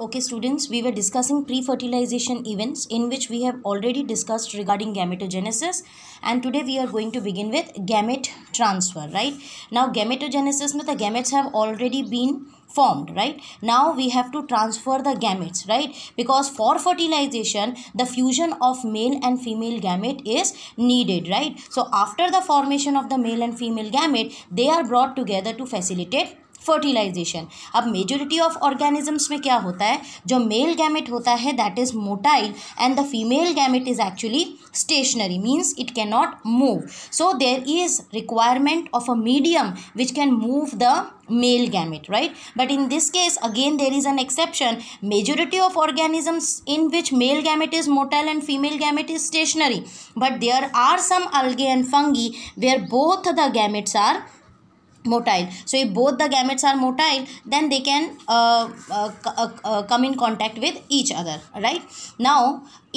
Okay students, we were discussing pre-fertilization events in which we have already discussed regarding gametogenesis, and today we are going to begin with gamete transfer, right? Now gametogenesis means the gametes have already been formed, right? Now we have to transfer the gametes, right? Because for fertilization the fusion of male and female gamete is needed, right? So after the formation of the male and female gamete, they are brought together to facilitate fertilization. अब majority of organisms में क्या होता है, जो male gamete होता है that is motile and the female gamete is actually stationary, means it can not move. So there is requirement of a medium which can move the male gamete, right? But in this case again there is an exception. Majority of organisms in which male gamete is motile and female gamete is stationary, but there are some algae and fungi where both the gametes are motile. So if both the gametes are motile, then they can come in contact with each other, right? Now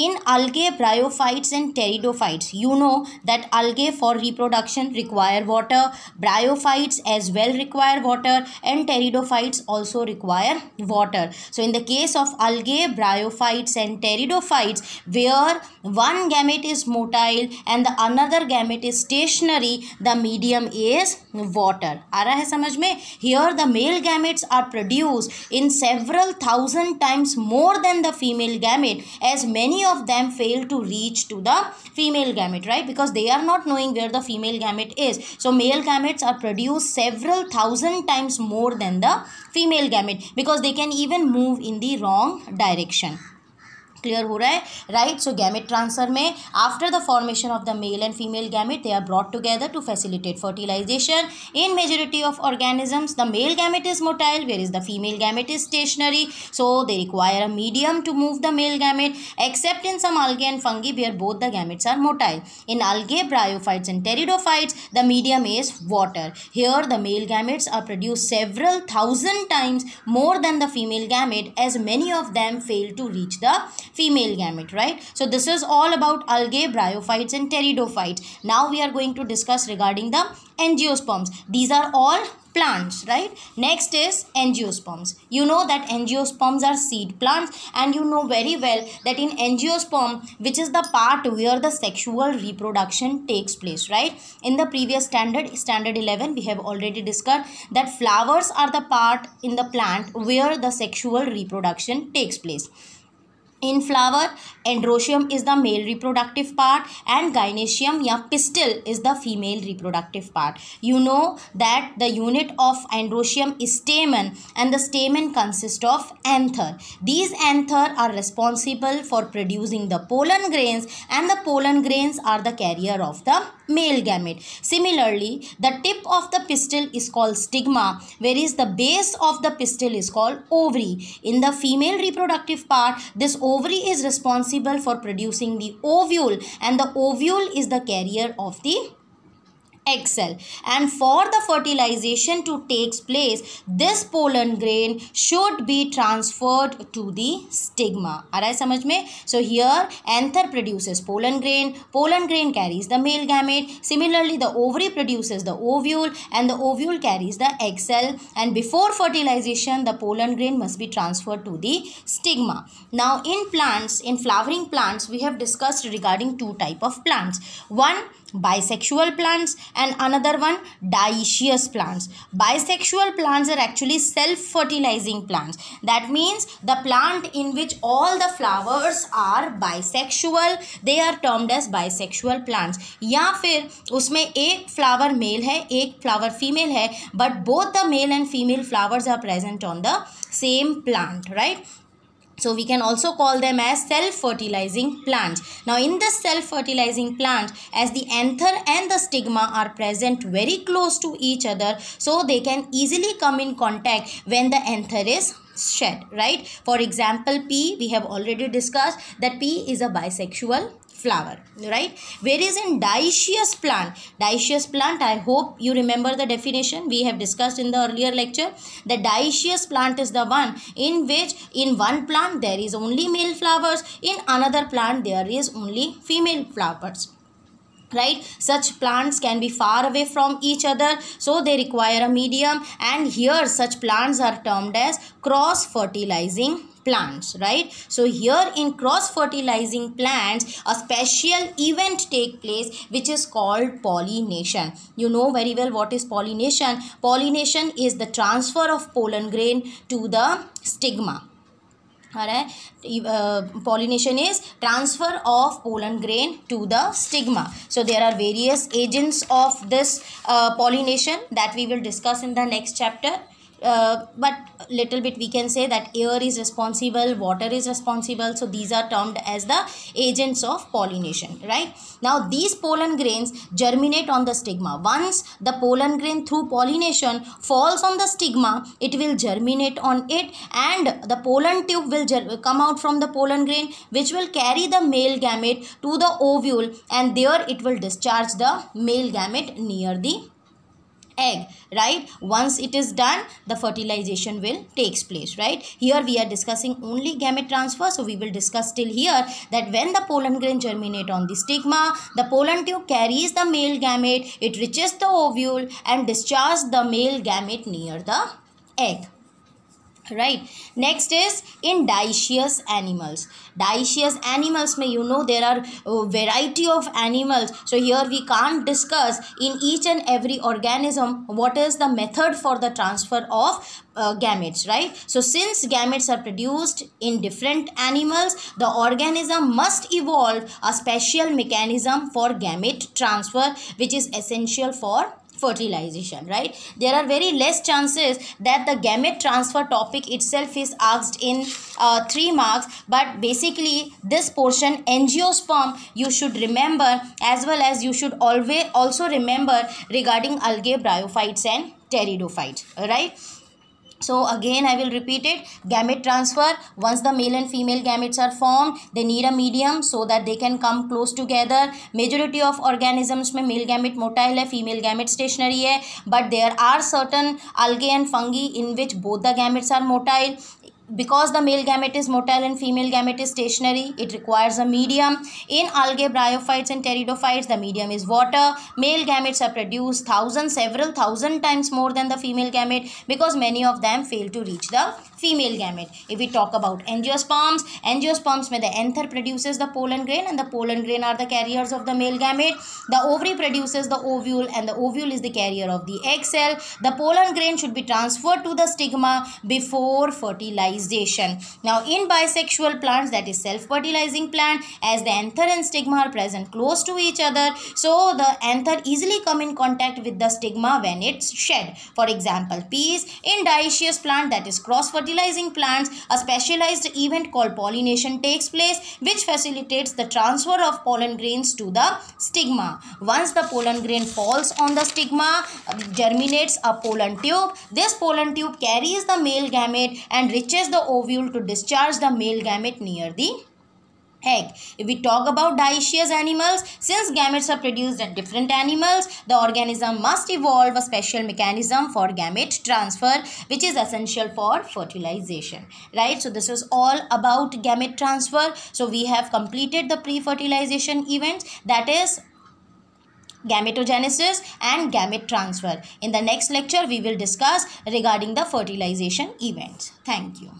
in algae, bryophytes and pteridophytes, you know that algae for reproduction require water, bryophytes as well require water, and pteridophytes also require water. So in the case of algae, bryophytes and pteridophytes, where one gamete is motile and the another gamete is stationary, the medium is water. आ रहा है समझ में? Here the male gametes are produced in several thousand times more than the female gamete, as many of them fail to reach to the female gamete, right? Because they are not knowing where the female gamete is. So male gametes are produced several thousand times more than the female gamete, because they can even move in the wrong direction. क्लियर हो रहा है, right? So gamete transfer में after the formation of the male and female gamete they are brought together to facilitate fertilization. In majority of organisms the male gamete is motile where is the female gamete is stationary, so they require a medium to move the male gamete, except in some algae and fungi where both the gametes are motile. In algae, bryophytes and pteridophytes, the medium is water. Here the male gametes are produced several thousand times more than the female gamete, as many of them fail to reach the female gamete, right? So this is all about algae, bryophytes and pteridophytes. Now we are going to discuss regarding the angiosperms. These are all plants, right? Next is angiosperms. You know that angiosperms are seed plants, and you know very well that in angiosperm, which is the part where the sexual reproduction takes place, right? In the previous standard 11, we have already discussed that flowers are the part in the plant where the sexual reproduction takes place. In flower, androecium is the male reproductive part and gynoecium या pistil is the female reproductive part. You know that the unit of androecium is stamen, and the stamen consists of anther. These anther are responsible for producing the pollen grains, and the pollen grains are the carrier of the male gamete. Similarly, the tip of the pistil is called stigma, whereas the base of the pistil is called ovary. In the female reproductive part, this ovary is responsible for producing the ovule, and the ovule is the carrier of the egg cell. And for the fertilization to take place, this pollen grain should be transferred to the stigma. आ रहा है समझ में? So here anther produces pollen grain carries the male gamete. Similarly, the ovary produces the ovule, and the ovule carries the egg cell, and before fertilization the pollen grain must be transferred to the stigma. Now in plants, in flowering plants, we have discussed regarding two type of plants. One, bisexual plants, and another one, dioecious plants. Bisexual plants are actually self-fertilizing plants. That means the plant in which all the flowers are bisexual, they are termed as bisexual plants. या फिर उसमें एक flower male है, एक flower female है, but both the male and female flowers are present on the same plant, right? So we can also call them as self-fertilizing plants. Now in this self-fertilizing plant, as the anther and the stigma are present very close to each other, so they can easily come in contact when the anther is shed, right? For example, pea, we have already discussed that pea is a bisexual flower, right? Whereas in dioecious plant, I hope you remember the definition we have discussed in the earlier lecture. The dioecious plant is the one in which in one plant there is only male flowers, in another plant there is only female flowers. right? Such plants can be far away from each other, so they require a medium, and here such plants are termed as cross fertilizing plants, right? So here in cross fertilizing plants a special event take place which is called pollination. You know very well what is pollination. Pollination is the transfer of pollen grain to the stigma. Alright, pollination is transfer of pollen grain to the stigma. So there are various agents of this pollination that we will discuss in the next chapter. But little bit we can say that air is responsible, water is responsible, so these are termed as the agents of pollination, right? Now these pollen grains germinate on the stigma. Once the pollen grain through pollination falls on the stigma, it will germinate on it, and the pollen tube will come out from the pollen grain, which will carry the male gamete to the ovule, and there it will discharge the male gamete near the egg, right? Once it is done, the fertilization will takes place, right? Here we are discussing only gamete transfer, so we will discuss till here that when the pollen grain germinate on the stigma, the pollen tube carries the male gamete, it reaches the ovule and discharges the male gamete near the egg, right? Next is in dioecious animals. Dioecious animals may, you know, there are a variety of animals, so here we can't discuss in each and every organism what is the method for the transfer of gametes, right? So since gametes are produced in different animals, the organism must evolve a special mechanism for gamete transfer, which is essential for fertilization, right? There are very less chances that the gamete transfer topic itself is asked in 3 marks, but basically this portion angiosperm you should remember, as well as you should always also remember regarding algae, bryophytes and pteridophytes, right? So again I will repeat it. Gamete transfer, once the male and female gametes are formed, they need a medium so that they can come close together. Majority of organisms में male gamete motile है, female gamete stationary है, but there are certain algae and fungi in which both the gametes are motile. Because the male gamete is motile and female gamete is stationary, it requires a medium. In algae, bryophytes and pteridophytes, the medium is water. Male gametes are produced several thousand times more than the female gamete, because many of them fail to reach the female gamete. If we talk about angiosperms, angiosperms में the anther produces the pollen grain, and the pollen grain are the carriers of the male gamete. The ovary produces the ovule, and the ovule is the carrier of the egg cell. The pollen grain should be transferred to the stigma before fertilization. Now in bisexual plants, that is self-fertilizing plant, as the anther and stigma are present close to each other, so the anther easily come in contact with the stigma when it's shed. For example, peas. In dioecious plant, that is cross-fertilizing plants, a specialized event called pollination takes place, which facilitates the transfer of pollen grains to the stigma. Once the pollen grain falls on the stigma, germinates a pollen tube. This pollen tube carries the male gamete and reaches the ovule to discharge the male gamete near the egg. If we talk about dioecious animals, since gametes are produced in different animals, the organism must evolve a special mechanism for gamete transfer, which is essential for fertilization, right? So this is all about gamete transfer. So we have completed the pre-fertilization events, that is gametogenesis and gamete transfer. In the next lecture, we will discuss regarding the fertilization events. Thank you.